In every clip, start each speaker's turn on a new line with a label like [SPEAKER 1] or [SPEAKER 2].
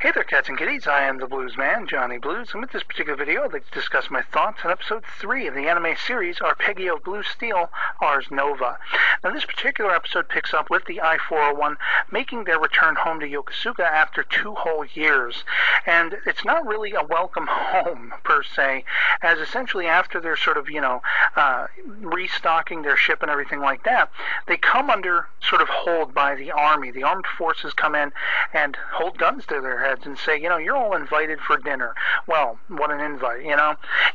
[SPEAKER 1] Hey there, cats and kitties. I am the Blues Man, Johnny Blues, and with this particular video, I'd like to discuss my thoughts on episode 3 of the anime series Arpeggio of Blue Steel, Ars Nova. Now, this particular episode picks up with the I-401 making their return home to Yokosuka after 2 whole years. And it's not really a welcome home, per se, as essentially after they're sort of, restocking their ship and everything like that, they come under sort of hold by the army. The armed forces come in and hold guns to their heads and say, you're all invited for dinner. Well, what an invite,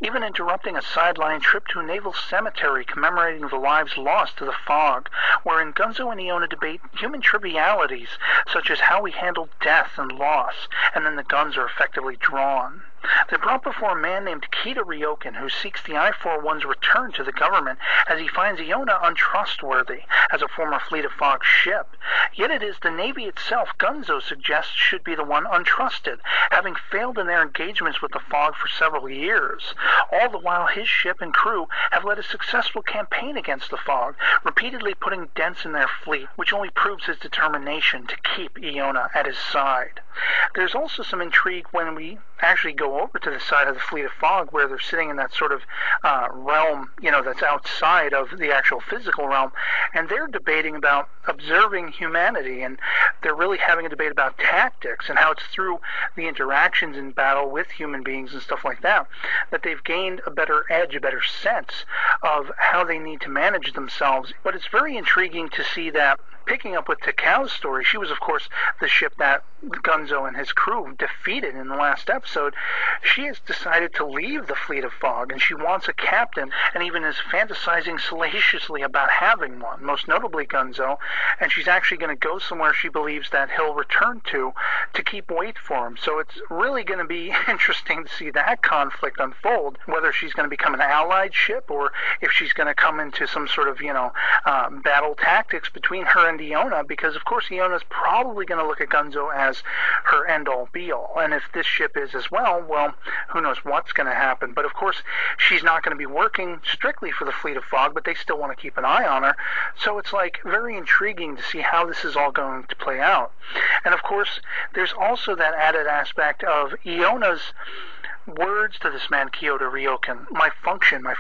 [SPEAKER 1] Even interrupting a sideline trip to a naval cemetery commemorating the lives lost to the fog, wherein Gunzo and Iona debate human trivialities, such as how we handle death and loss, and then the guns are effectively drawn. They're brought before a man named Kita Ryoken, who seeks the I-401's return to the government as he finds Iona untrustworthy as a former Fleet of Fog ship. Yet it is the Navy itself Gunzo suggests should be the one untrusted, having failed in their engagements with the Fog for several years. All the while his ship and crew have led a successful campaign against the Fog, repeatedly putting dents in their fleet, which only proves his determination to keep Iona at his side. There's also some intrigue when we actually go over to the side of the Fleet of Fog, where they're sitting in that sort of realm, that's outside of the actual physical realm, and they're debating about observing humanity, and they're really having a debate about tactics and how it's through the interactions in battle with human beings and stuff like that that they've gained a better edge, a better sense of how they need to manage themselves. But it's very intriguing to see that, picking up with Takao's story, she was, of course, the ship that Gunzo and his crew defeated in the last episode. She has decided to leave the Fleet of Fog, and she wants a captain, and even is fantasizing salaciously about having one, most notably Gunzo, and she's actually going to go somewhere she believes that he'll return to keep wait for him. So it's really going to be interesting to see that conflict unfold, whether she's going to become an allied ship, or if she's going to come into some sort of, battle tactics between her and Iona, because of course Iona's probably going to look at Gunzo as her end-all be-all, and if this ship is as well, who knows what's going to happen. But of course she's not going to be working strictly for the Fleet of Fog, but they still want to keep an eye on her, so it's very intriguing to see how this is all going to play out. And of course there's also that added aspect of Iona's words to this man, Kita Ryoken. My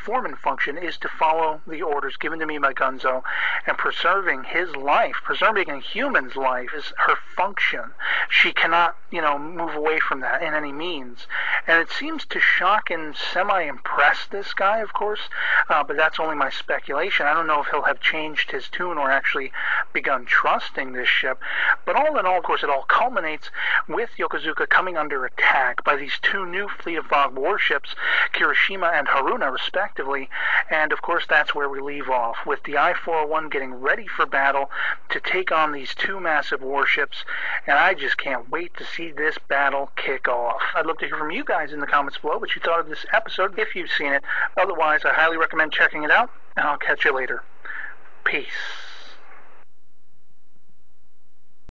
[SPEAKER 1] foreman function, is to follow the orders given to me by Gunzo, and preserving his life, preserving a human's life, is her function. She cannot, move away from that in any means. And it seems to shock and semi-impress this guy, of course, but that's only my speculation. I don't know if he'll have changed his tune or actually begun trusting this ship. But all in all, of course, it all culminates with Yokosuka coming under attack by these 2 new Fleet of Fog warships, Kirishima and Haruna, respectively, and of course that's where we leave off, with the I-401 getting ready for battle to take on these 2 massive warships, and I just can't wait to see this battle kick off. I'd love to hear from you guys in the comments below what you thought of this episode, if you've seen it. Otherwise, I highly recommend checking it out, and I'll catch you later. Peace.